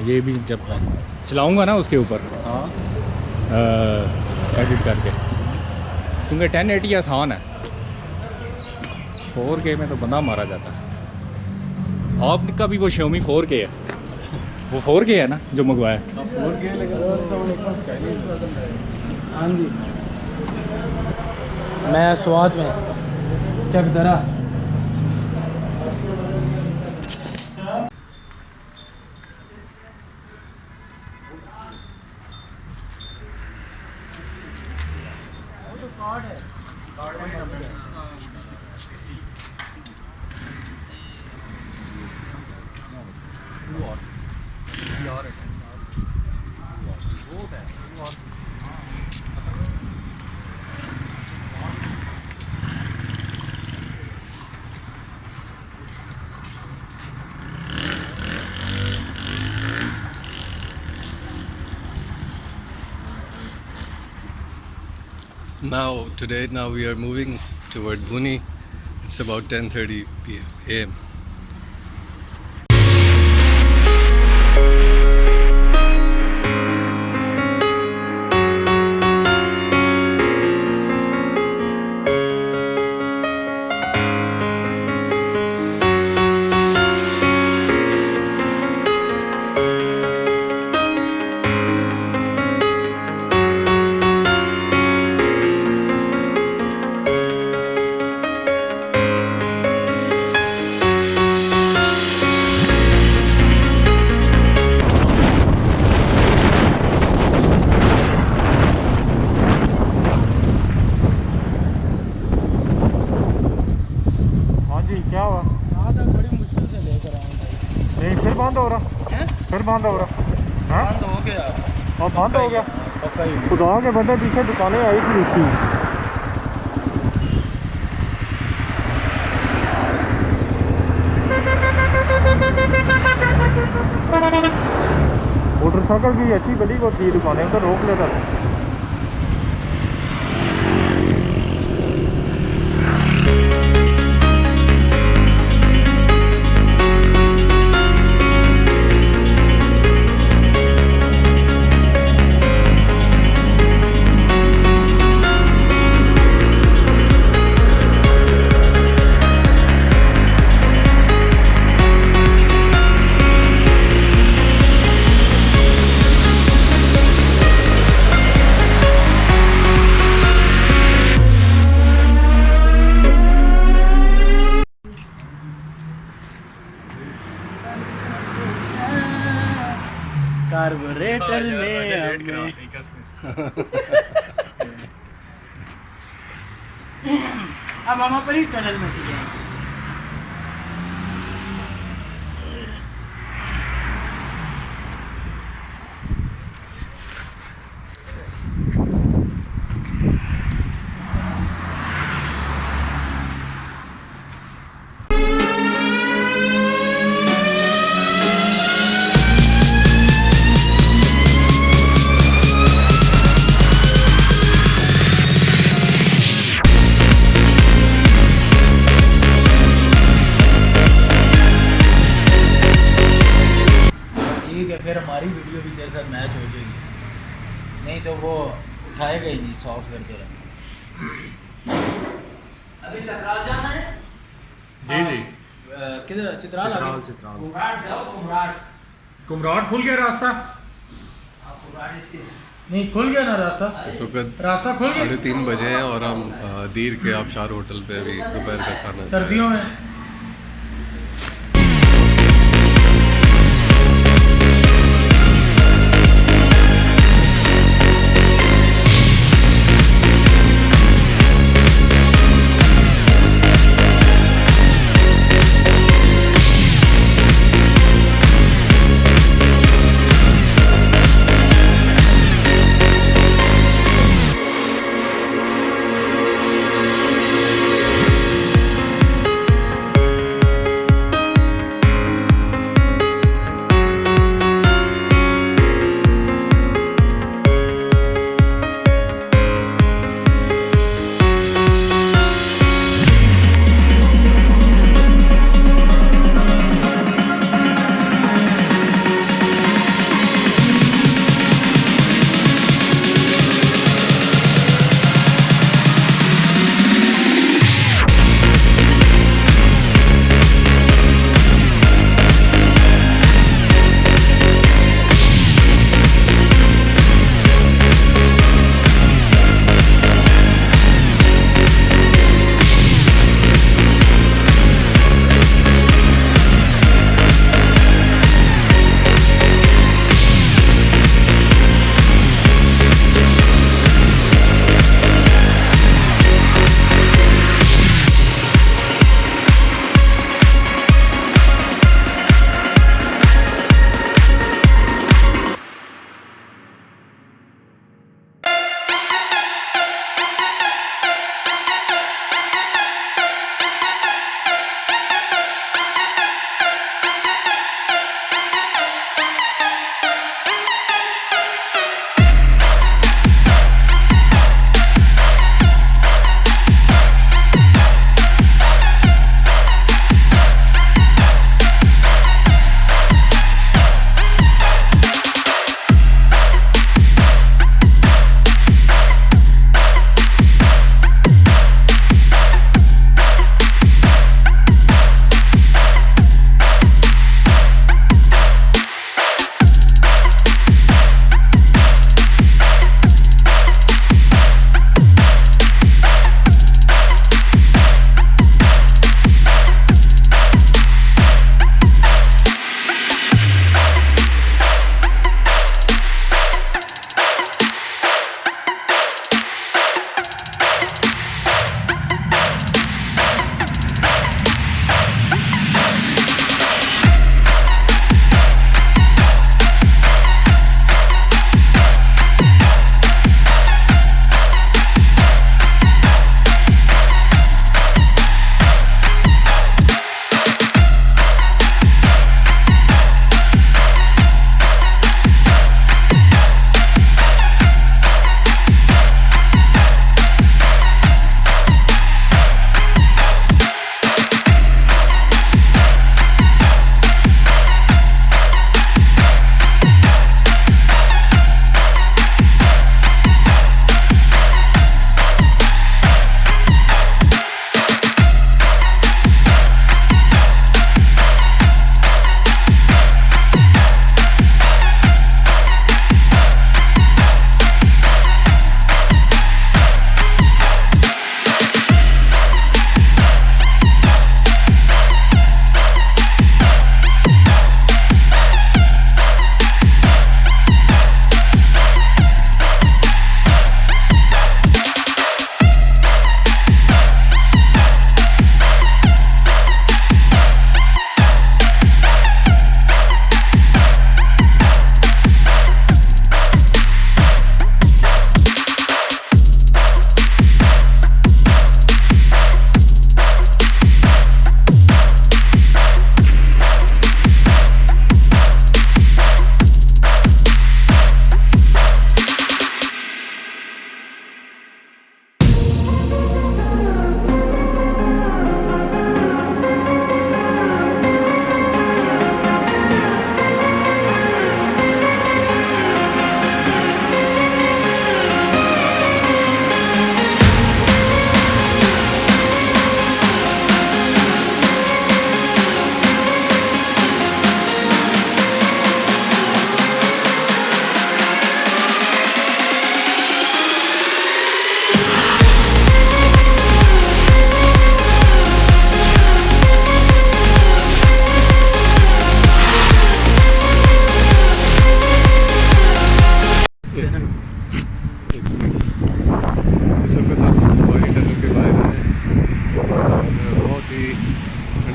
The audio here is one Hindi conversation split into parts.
ये भी जब मैं चलाऊँगा ना उसके ऊपर हाँ एडिट करके, क्योंकि 1080 आसान है, 4K में तो बंदा मारा जाता है। आपका भी वो Xiaomi 4K है, वो 4K है ना जो मंगवाया? 4K हाँ जी। मैं स्वाद में Chakdara Now we are moving toward Booni. It's about 10:30 a.m. क्या हुआ? बड़ी मुश्किल से लेकर आया भाई। नहीं फिर बंद हो रहा हैं? फिर बंद हो रहा बंद हो गया। और बंद हो गया पक्का ही। खुदा के बंदे पीछे दुकानें आई थी उसकी। मोटरसाइकिल की अच्छी गली को थी, दुकानें तो रोक लेता था। कार्बोरेटर में अब हम अपनी टनल में चले जाएंगे। फिर हमारी वीडियो भी तेरे साथ मैच हो जाएगी, नहीं तो वो उठाएगा ही नहीं सॉफ्टवेयर तेरा। अभी चतराल जाना है? जी जी। किधर? चित्राल कुमराट जाओ। कुमराट खुल गया रास्ता? नहीं खुल गया ना रास्ता। इस वक्त रास्ता खुल गया। 3:30 बजे हैं और हम दीर के आबशार होटल पे अभी दोपहर का खाना सर्दियों में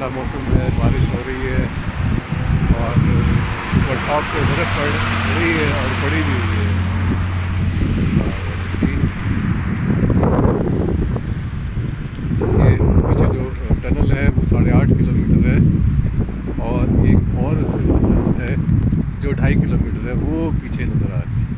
ठंडा मौसम है, बारिश हो रही है और ऊपर टॉप पे बर्फ़ पड़ रही है और पड़ी भी हुई है। ये पीछे जो टनल है वो 8.5 किलोमीटर है और एक और टनल है जो 2.5 किलोमीटर है, वो पीछे नज़र आ रही है।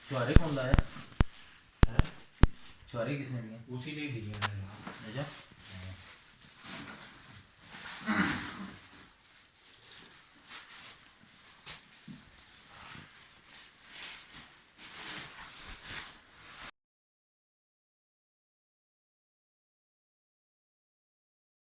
छुआरे कौन लाया? छुआरे किसने दिए? उसी ने दिए। अच्छा